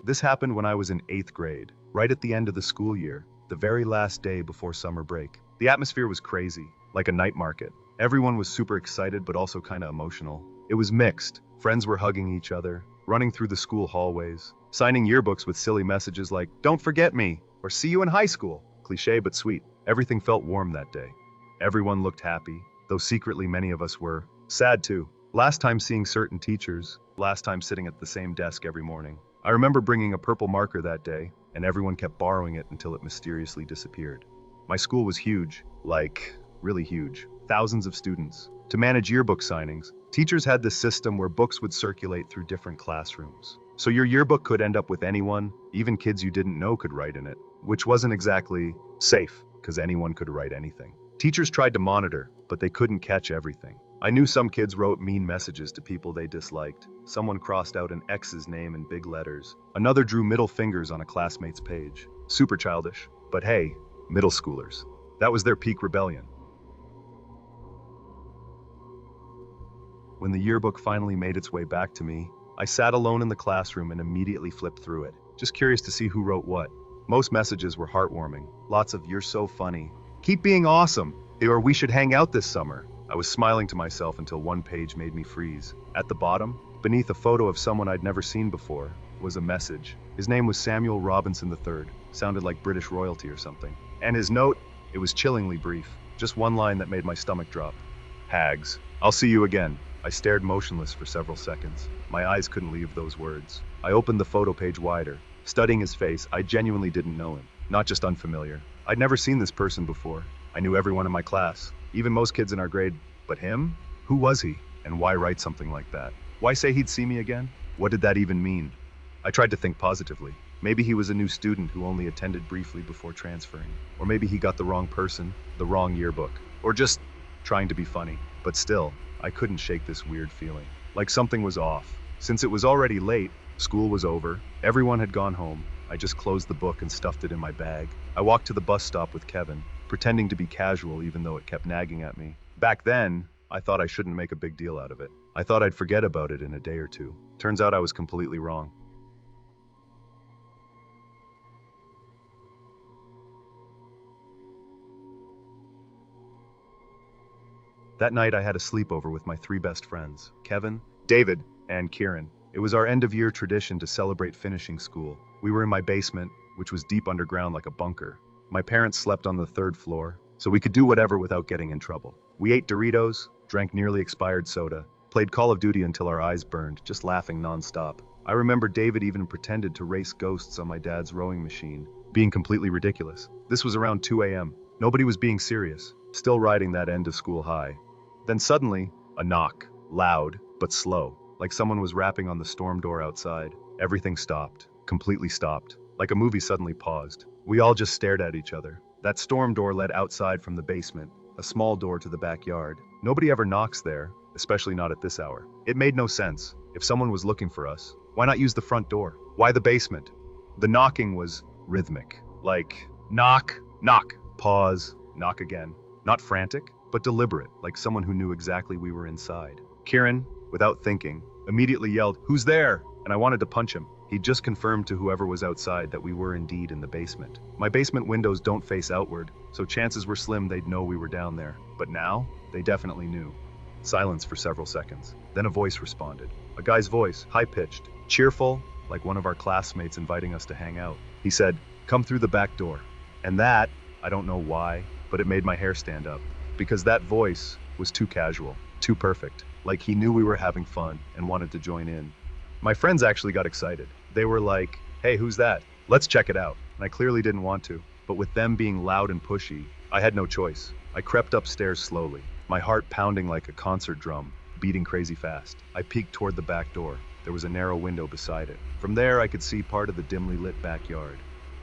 This happened when I was in 8th grade, right at the end of the school year, the very last day before summer break. The atmosphere was crazy, like a night market. Everyone was super excited but also kinda emotional. It was mixed. Friends were hugging each other, running through the school hallways, signing yearbooks with silly messages like, "Don't forget me," or "See you in high school." Cliché but sweet. Everything felt warm that day. Everyone looked happy, though secretly many of us were sad too. Last time seeing certain teachers, last time sitting at the same desk every morning. I remember bringing a purple marker that day, and everyone kept borrowing it until it mysteriously disappeared. My school was huge, like really huge. Thousands of students. To manage yearbook signings, teachers had this system where books would circulate through different classrooms. So your yearbook could end up with anyone, even kids you didn't know could write in it, which wasn't exactly safe, because anyone could write anything. Teachers tried to monitor, but they couldn't catch everything. I knew some kids wrote mean messages to people they disliked. Someone crossed out an ex's name in big letters. Another drew middle fingers on a classmate's page. Super childish. But hey, middle schoolers. That was their peak rebellion. When the yearbook finally made its way back to me, I sat alone in the classroom and immediately flipped through it, just curious to see who wrote what. Most messages were heartwarming. Lots of "you're so funny," "keep being awesome," or "we should hang out this summer." I was smiling to myself until one page made me freeze. At the bottom, beneath a photo of someone I'd never seen before, was a message. His name was Samuel Robinson III. Sounded like British royalty or something. And his note, it was chillingly brief. Just one line that made my stomach drop. "Hags. I'll see you again." I stared motionless for several seconds. My eyes couldn't leave those words. I opened the photo page wider. Studying his face, I genuinely didn't know him. Not just unfamiliar. I'd never seen this person before. I knew everyone in my class, even most kids in our grade. But him? Who was he? And why write something like that? Why say he'd see me again? What did that even mean? I tried to think positively. Maybe he was a new student who only attended briefly before transferring. Or maybe he got the wrong person, the wrong yearbook. Or just trying to be funny. But still, I couldn't shake this weird feeling. Like something was off. Since it was already late, school was over, everyone had gone home, I just closed the book and stuffed it in my bag. I walked to the bus stop with Kevin, pretending to be casual even though it kept nagging at me. Back then, I thought I shouldn't make a big deal out of it. I thought I'd forget about it in a day or two. Turns out I was completely wrong. That night I had a sleepover with my 3 best friends, Kevin, David, and Kieran. It was our end-of-year tradition to celebrate finishing school. We were in my basement, which was deep underground like a bunker. My parents slept on the 3rd floor, so we could do whatever without getting in trouble. We ate Doritos, drank nearly expired soda, played Call of Duty until our eyes burned, just laughing nonstop. I remember David even pretended to race ghosts on my dad's rowing machine, being completely ridiculous. This was around 2 a.m. Nobody was being serious, still riding that end-of-school high. Then suddenly, a knock, loud, but slow, like someone was rapping on the storm door outside. Everything stopped, completely stopped, like a movie suddenly paused. We all just stared at each other. That storm door led outside from the basement, a small door to the backyard. Nobody ever knocks there, especially not at this hour. It made no sense. If someone was looking for us, why not use the front door? Why the basement? The knocking was rhythmic, like knock, knock, pause, knock again. Not frantic, but deliberate, like someone who knew exactly we were inside. Kieran, without thinking, immediately yelled, "Who's there?" And I wanted to punch him. He'd just confirmed to whoever was outside that we were indeed in the basement. My basement windows don't face outward, so chances were slim they'd know we were down there. But now, they definitely knew. Silence for several seconds. Then a voice responded. A guy's voice, high-pitched, cheerful, like one of our classmates inviting us to hang out. He said, "Come through the back door." And that, I don't know why, but it made my hair stand up. Because that voice was too casual, too perfect. Like he knew we were having fun and wanted to join in. My friends actually got excited. They were like, "Hey, who's that? Let's check it out." And I clearly didn't want to, but with them being loud and pushy, I had no choice. I crept upstairs slowly, my heart pounding like a concert drum, beating crazy fast. I peeked toward the back door. There was a narrow window beside it. From there, I could see part of the dimly lit backyard.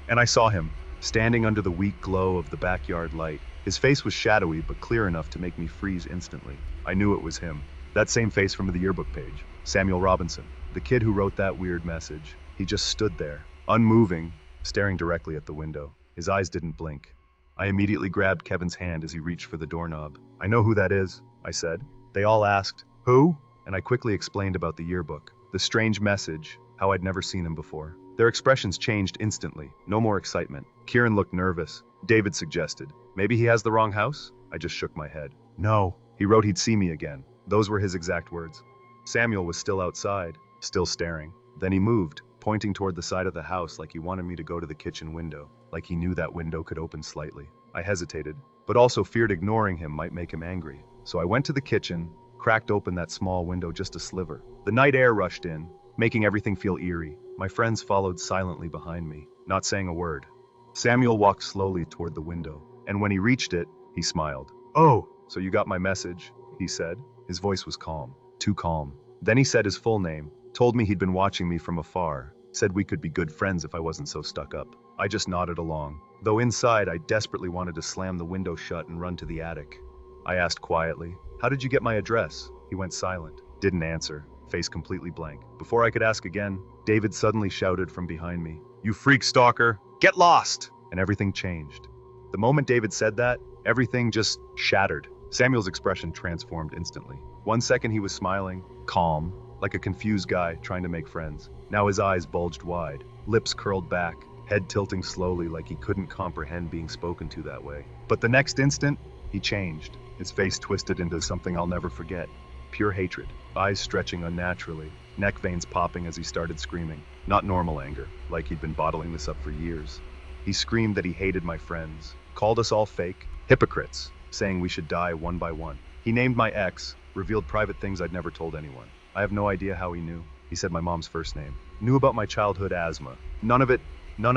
And I saw him, standing under the weak glow of the backyard light. His face was shadowy, but clear enough to make me freeze instantly. I knew it was him. That same face from the yearbook page. Samuel Robinson, the kid who wrote that weird message. He just stood there, unmoving, staring directly at the window. His eyes didn't blink. I immediately grabbed Kevin's hand as he reached for the doorknob. "I know who that is," I said. They all asked, "Who?" And I quickly explained about the yearbook, the strange message, how I'd never seen him before. Their expressions changed instantly. No more excitement. Kieran looked nervous. David suggested, maybe he has the wrong house? I just shook my head. No. He wrote he'd see me again. Those were his exact words. Samuel was still outside, still staring. Then he moved, pointing toward the side of the house like he wanted me to go to the kitchen window, like he knew that window could open slightly. I hesitated, but also feared ignoring him might make him angry. So I went to the kitchen, cracked open that small window just a sliver. The night air rushed in, making everything feel eerie. My friends followed silently behind me, not saying a word. Samuel walked slowly toward the window, and when he reached it, he smiled. "Oh, so you got my message," he said. His voice was calm, too calm. Then he said his full name, told me he'd been watching me from afar, said we could be good friends if I wasn't so stuck up. I just nodded along, though inside I desperately wanted to slam the window shut and run to the attic. I asked quietly, "How did you get my address?" He went silent, didn't answer, face completely blank. Before I could ask again, David suddenly shouted from behind me, "You freak stalker, get lost!" And everything changed. The moment David said that, everything just shattered. Samuel's expression transformed instantly. 1 second he was smiling, calm, like a confused guy trying to make friends. Now his eyes bulged wide, lips curled back, head tilting slowly like he couldn't comprehend being spoken to that way. But the next instant, he changed. His face twisted into something I'll never forget. Pure hatred, eyes stretching unnaturally, neck veins popping as he started screaming. Not normal anger, like he'd been bottling this up for years. He screamed that he hated my friends, called us all fake, hypocrites, saying we should die one by one. He named my ex, revealed private things I'd never told anyone. I have no idea how he knew. He said my mom's first name. Knew about my childhood asthma. None of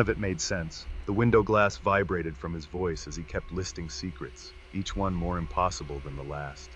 it made sense. The window glass vibrated from his voice as he kept listing secrets, each one more impossible than the last.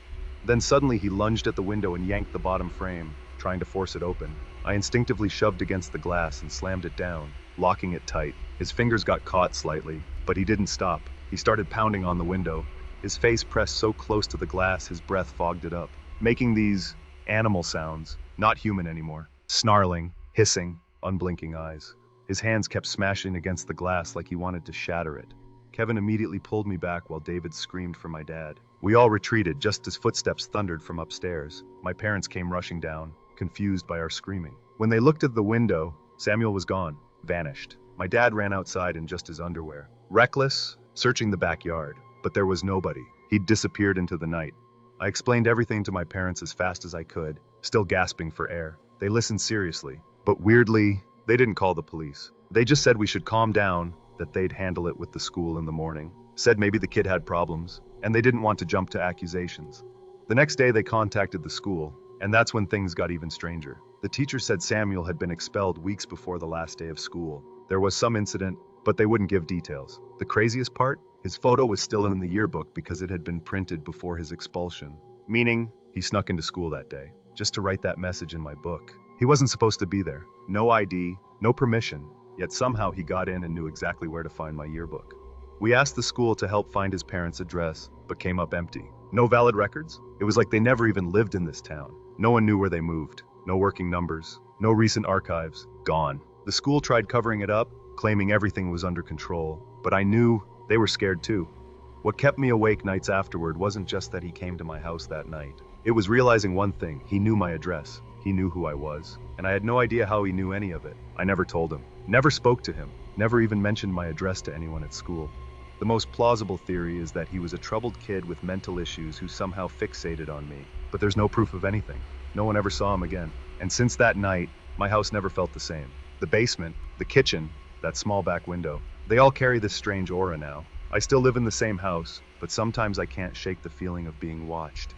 Then suddenly he lunged at the window and yanked the bottom frame, trying to force it open. I instinctively shoved against the glass and slammed it down, locking it tight. His fingers got caught slightly, but he didn't stop. He started pounding on the window. His face pressed so close to the glass his breath fogged it up, making these animal sounds, not human anymore. Snarling, hissing, unblinking eyes. His hands kept smashing against the glass like he wanted to shatter it. Kevin immediately pulled me back while David screamed for my dad. We all retreated just as footsteps thundered from upstairs. My parents came rushing down, confused by our screaming. When they looked at the window, Samuel was gone, vanished. My dad ran outside in just his underwear, reckless, searching the backyard, but there was nobody. He'd disappeared into the night. I explained everything to my parents as fast as I could, still gasping for air. They listened seriously, but weirdly, they didn't call the police. They just said we should calm down, that they'd handle it with the school in the morning. Said maybe the kid had problems, and they didn't want to jump to accusations. The next day they contacted the school, and that's when things got even stranger. The teacher said Samuel had been expelled weeks before the last day of school. There was some incident, but they wouldn't give details. The craziest part? His photo was still in the yearbook because it had been printed before his expulsion. Meaning, he snuck into school that day, just to write that message in my book. He wasn't supposed to be there. No ID, no permission, yet somehow he got in and knew exactly where to find my yearbook. We asked the school to help find his parents' address, but came up empty. No valid records? It was like they never even lived in this town. No one knew where they moved. No working numbers. No recent archives. Gone. The school tried covering it up, claiming everything was under control, but I knew they were scared too. What kept me awake nights afterward wasn't just that he came to my house that night. It was realizing one thing: he knew my address. He knew who I was, and I had no idea how he knew any of it. I never told him, never spoke to him, never even mentioned my address to anyone at school. The most plausible theory is that he was a troubled kid with mental issues who somehow fixated on me, but there's no proof of anything. No one ever saw him again. And since that night, my house never felt the same. The basement, the kitchen, that small back window, they all carry this strange aura now. I still live in the same house, but sometimes I can't shake the feeling of being watched.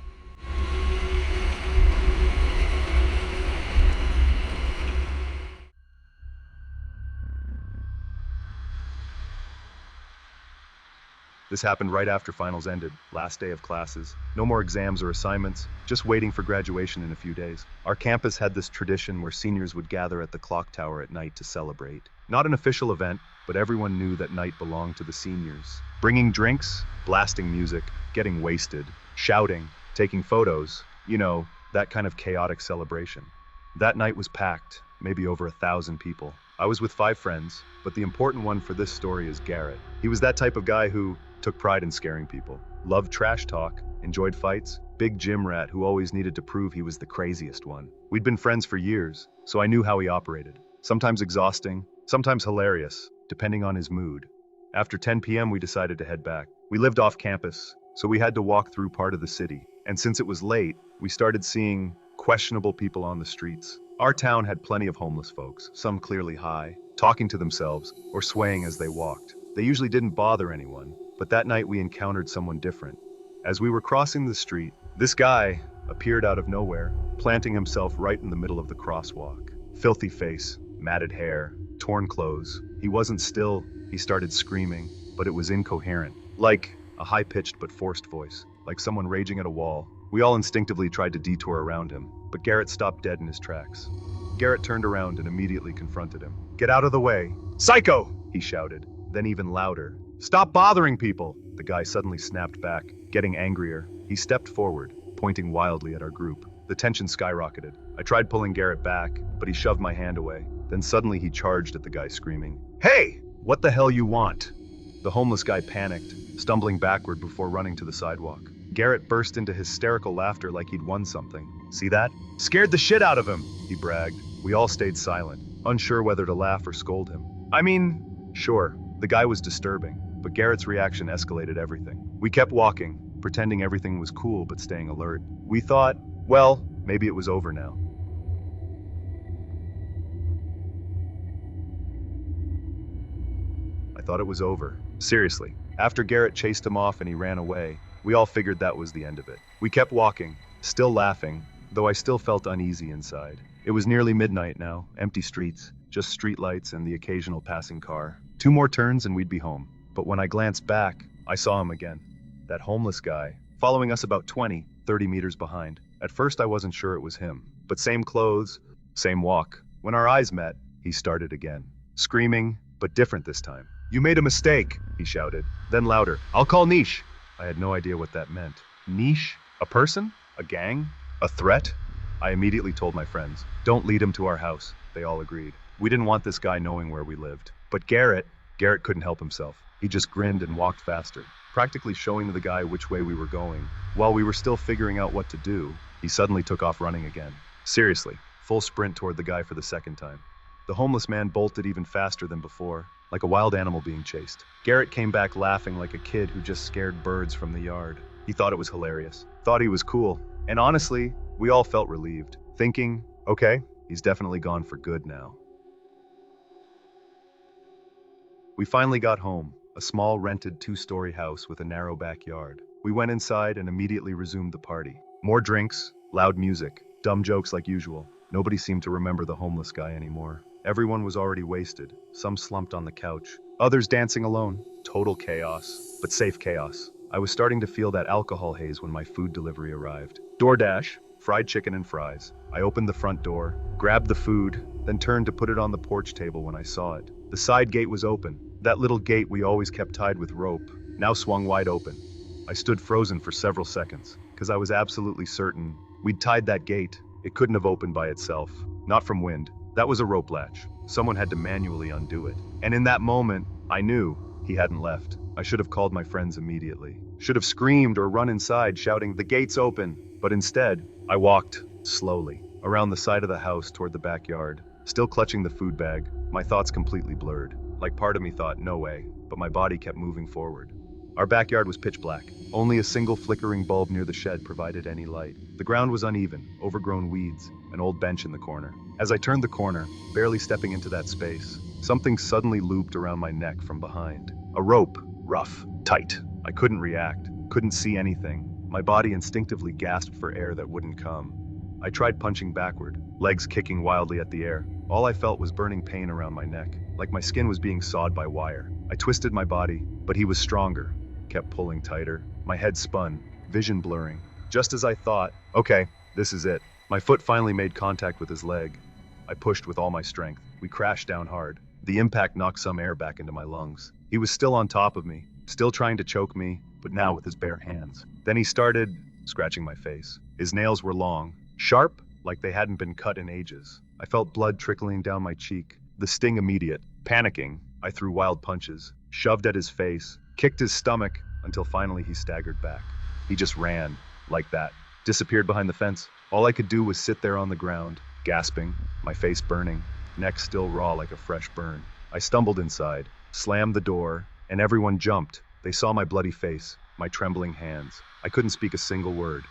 This happened right after finals ended, last day of classes. No more exams or assignments, just waiting for graduation in a few days. Our campus had this tradition where seniors would gather at the clock tower at night to celebrate. Not an official event, but everyone knew that night belonged to the seniors. Bringing drinks, blasting music, getting wasted, shouting, taking photos, that kind of chaotic celebration. That night was packed, maybe over 1,000 people. I was with 5 friends, but the important one for this story is Garrett. He was that type of guy who took pride in scaring people, loved trash talk, enjoyed fights, big gym rat who always needed to prove he was the craziest one. We'd been friends for years, so I knew how he operated. Sometimes exhausting, sometimes hilarious, depending on his mood. After 10 p.m., we decided to head back. We lived off campus, so we had to walk through part of the city. And since it was late, we started seeing questionable people on the streets. Our town had plenty of homeless folks, some clearly high, talking to themselves or swaying as they walked. They usually didn't bother anyone, but that night we encountered someone different. As we were crossing the street, this guy appeared out of nowhere, planting himself right in the middle of the crosswalk. Filthy face, matted hair, torn clothes. He wasn't still, he started screaming, but it was incoherent. Like a high-pitched but forced voice, like someone raging at a wall. We all instinctively tried to detour around him, but Garrett stopped dead in his tracks. Garrett turned around and immediately confronted him. "Get out of the way! Psycho!" he shouted, then even louder. "Stop bothering people!" The guy suddenly snapped back, getting angrier. He stepped forward, pointing wildly at our group. The tension skyrocketed. I tried pulling Garrett back, but he shoved my hand away. Then suddenly he charged at the guy, screaming, "Hey! What the hell you want?" The homeless guy panicked, stumbling backward before running to the sidewalk. Garrett burst into hysterical laughter like he'd won something. "See that? Scared the shit out of him," he bragged. We all stayed silent, unsure whether to laugh or scold him. I mean, sure, the guy was disturbing, but Garrett's reaction escalated everything. We kept walking, pretending everything was cool but staying alert. We thought, well, maybe it was over now. I thought it was over. Seriously. After Garrett chased him off and he ran away, we all figured that was the end of it. We kept walking, still laughing, though I still felt uneasy inside. It was nearly midnight now, empty streets, just streetlights and the occasional passing car. 2 more turns and we'd be home. But when I glanced back, I saw him again. That homeless guy, following us about 30 meters behind. At first I wasn't sure it was him, but same clothes, same walk. When our eyes met, he started again, screaming, but different this time. "You made a mistake," he shouted. Then louder, "I'll call Niche." I had no idea what that meant. Niche? A person? A gang? A threat? I immediately told my friends, "Don't lead him to our house." They all agreed. We didn't want this guy knowing where we lived. But Garrett couldn't help himself. He just grinned and walked faster, practically showing the guy which way we were going. While we were still figuring out what to do, he suddenly took off running again. Seriously, full sprint toward the guy for the second time. The homeless man bolted even faster than before, like a wild animal being chased. Garrett came back laughing like a kid who just scared birds from the yard. He thought it was hilarious, thought he was cool, and honestly, we all felt relieved, thinking, okay, he's definitely gone for good now. We finally got home, a small rented 2-story house with a narrow backyard. We went inside and immediately resumed the party. More drinks, loud music, dumb jokes like usual. Nobody seemed to remember the homeless guy anymore. Everyone was already wasted, some slumped on the couch, others dancing alone. Total chaos, but safe chaos. I was starting to feel that alcohol haze when my food delivery arrived. DoorDash, fried chicken and fries. I opened the front door, grabbed the food, then turned to put it on the porch table when I saw it. The side gate was open. That little gate we always kept tied with rope, now swung wide open. I stood frozen for several seconds, because I was absolutely certain we'd tied that gate. It couldn't have opened by itself, not from wind. That was a rope latch. Someone had to manually undo it. And in that moment, I knew he hadn't left. I should have called my friends immediately. Should have screamed or run inside shouting, "The gate's open!" But instead, I walked slowly around the side of the house toward the backyard, still clutching the food bag, my thoughts completely blurred. Like part of me thought, no way, but my body kept moving forward. Our backyard was pitch black. Only a single flickering bulb near the shed provided any light. The ground was uneven, overgrown weeds, an old bench in the corner. As I turned the corner, barely stepping into that space, something suddenly looped around my neck from behind. A rope, rough, tight. I couldn't react, couldn't see anything. My body instinctively gasped for air that wouldn't come. I tried punching backward, legs kicking wildly at the air. All I felt was burning pain around my neck, like my skin was being sawed by wire. I twisted my body, but he was stronger, kept pulling tighter. My head spun, vision blurring. Just as I thought, okay, this is it. My foot finally made contact with his leg. I pushed with all my strength. We crashed down hard. The impact knocked some air back into my lungs. He was still on top of me, still trying to choke me, but now with his bare hands. Then he started scratching my face. His nails were long, sharp, like they hadn't been cut in ages. I felt blood trickling down my cheek, the sting immediate. Panicking, I threw wild punches, shoved at his face, kicked his stomach, until finally he staggered back. He just ran, like that, disappeared behind the fence. All I could do was sit there on the ground, gasping, my face burning, neck still raw like a fresh burn. I stumbled inside, slammed the door, and everyone jumped. They saw my bloody face, my trembling hands. I couldn't speak a single word.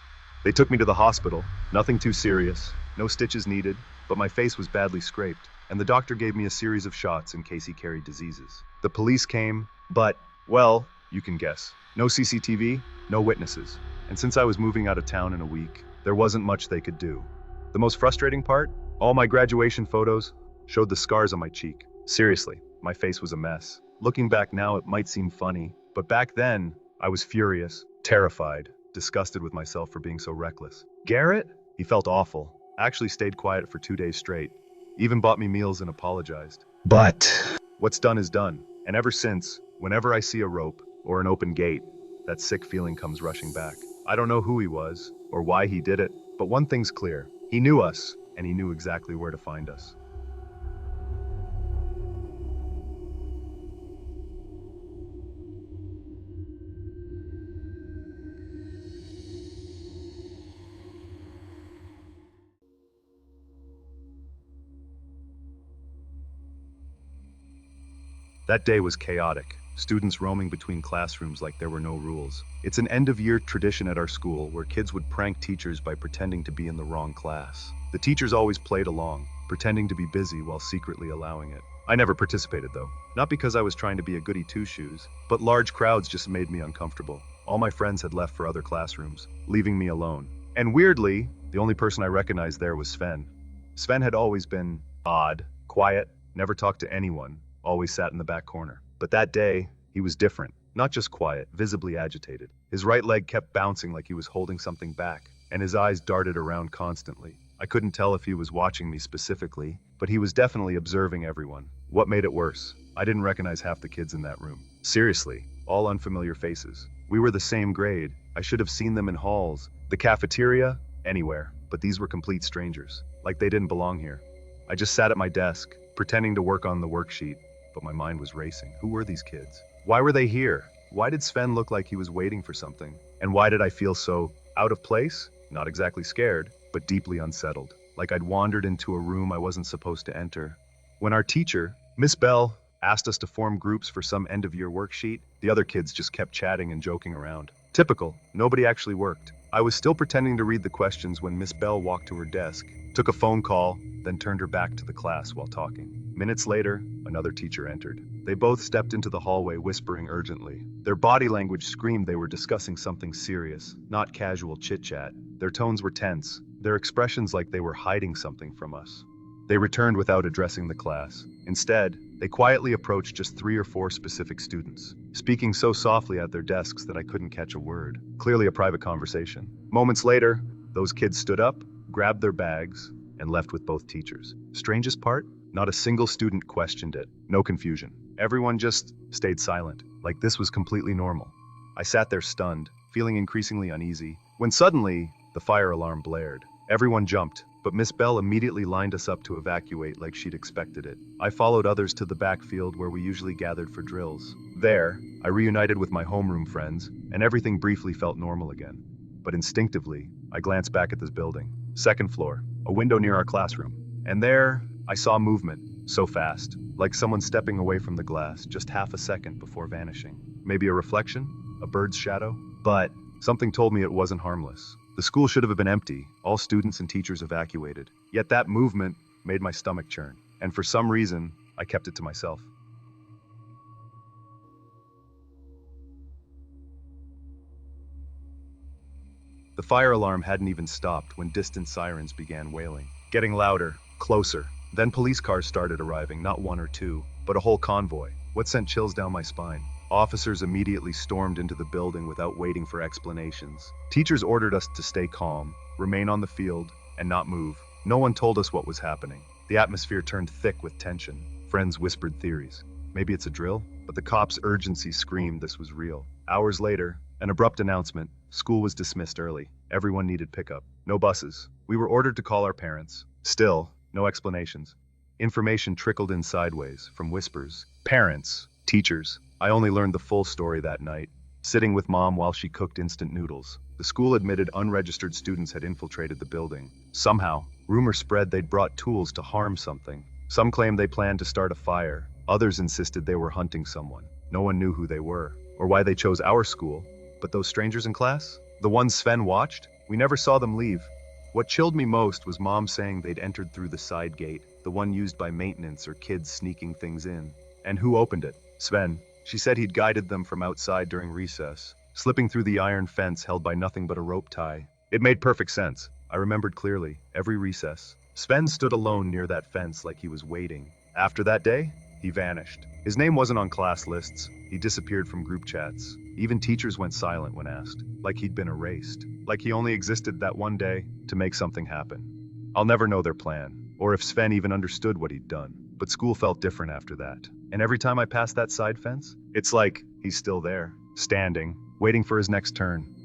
They took me to the hospital. Nothing too serious, no stitches needed, but my face was badly scraped, and the doctor gave me a series of shots in case he carried diseases. The police came, but, well, you can guess. No CCTV, no witnesses. And since I was moving out of town in a week, there wasn't much they could do. The most frustrating part? All my graduation photos showed the scars on my cheek. Seriously, my face was a mess. Looking back now, it might seem funny, but back then, I was furious, terrified, disgusted with myself for being so reckless. Garrett? He felt awful. Actually stayed quiet for 2 days straight. Even bought me meals and apologized. But what's done is done. And ever since, whenever I see a rope or an open gate, that sick feeling comes rushing back. I don't know who he was or why he did it, but one thing's clear. He knew us, and he knew exactly where to find us. That day was chaotic, students roaming between classrooms like there were no rules. It's an end-of-year tradition at our school where kids would prank teachers by pretending to be in the wrong class. The teachers always played along, pretending to be busy while secretly allowing it. I never participated though, not because I was trying to be a goody two-shoes, but large crowds just made me uncomfortable. All my friends had left for other classrooms, leaving me alone. And weirdly, the only person I recognized there was Sven. Sven had always been odd, quiet, never talked to anyone, always sat in the back corner. But that day, he was different. Not just quiet, visibly agitated. His right leg kept bouncing like he was holding something back, and his eyes darted around constantly. I couldn't tell if he was watching me specifically, but he was definitely observing everyone. What made it worse? I didn't recognize half the kids in that room. Seriously, all unfamiliar faces. We were the same grade. I should have seen them in halls, the cafeteria, anywhere. But these were complete strangers, like they didn't belong here. I just sat at my desk, pretending to work on the worksheet, but my mind was racing. Who were these kids? Why were they here? Why did Sven look like he was waiting for something? And why did I feel so out of place? Not exactly scared, but deeply unsettled. Like I'd wandered into a room I wasn't supposed to enter. When our teacher, Miss Bell, asked us to form groups for some end-of-year worksheet, the other kids just kept chatting and joking around. Typical, nobody actually worked. I was still pretending to read the questions when Miss Bell walked to her desk, took a phone call, then turned her back to the class while talking. Minutes later, another teacher entered. They both stepped into the hallway whispering urgently. Their body language screamed they were discussing something serious, not casual chit-chat. Their tones were tense, their expressions like they were hiding something from us. They returned without addressing the class. Instead, they quietly approached just 3 or 4 specific students, speaking so softly at their desks that I couldn't catch a word. Clearly a private conversation. Moments later, those kids stood up, grabbed their bags, and left with both teachers. Strangest part? Not a single student questioned it. No confusion. Everyone just stayed silent, like this was completely normal. I sat there stunned, feeling increasingly uneasy, when suddenly, the fire alarm blared. Everyone jumped, but Miss Bell immediately lined us up to evacuate like she'd expected it. I followed others to the backfield where we usually gathered for drills. There, I reunited with my homeroom friends, and everything briefly felt normal again. But instinctively, I glanced back at this building. 2nd floor, a window near our classroom. And there, I saw movement, so fast, like someone stepping away from the glass just half a second before vanishing. Maybe a reflection? A bird's shadow? But something told me it wasn't harmless. The school should have been empty, all students and teachers evacuated. Yet that movement made my stomach churn, and for some reason, I kept it to myself. The fire alarm hadn't even stopped when distant sirens began wailing, getting louder, closer. Then police cars started arriving, not 1 or 2, but a whole convoy. What sent chills down my spine? Officers immediately stormed into the building without waiting for explanations. Teachers ordered us to stay calm, remain on the field, and not move. No one told us what was happening. The atmosphere turned thick with tension. Friends whispered theories. Maybe it's a drill? But the cops' urgency screamed this was real. Hours later, an abrupt announcement. School was dismissed early. Everyone needed pickup. No buses. We were ordered to call our parents. Still, no explanations. Information trickled in sideways, from whispers. Parents, teachers. I only learned the full story that night, sitting with Mom while she cooked instant noodles. The school admitted unregistered students had infiltrated the building. Somehow, rumor spread they'd brought tools to harm something. Some claimed they planned to start a fire. Others insisted they were hunting someone. No one knew who they were, or why they chose our school. But those strangers in class? The ones Sven watched? We never saw them leave. What chilled me most was Mom saying they'd entered through the side gate, the one used by maintenance or kids sneaking things in. And who opened it? Sven. She said he'd guided them from outside during recess, slipping through the iron fence held by nothing but a rope tie. It made perfect sense. I remembered clearly, every recess. Sven stood alone near that fence like he was waiting. After that day, he vanished. His name wasn't on class lists. He disappeared from group chats. Even teachers went silent when asked, like he'd been erased. Like he only existed that one day to make something happen. I'll never know their plan, or if Sven even understood what he'd done. But school felt different after that. And every time I pass that side fence, it's like he's still there, standing, waiting for his next turn.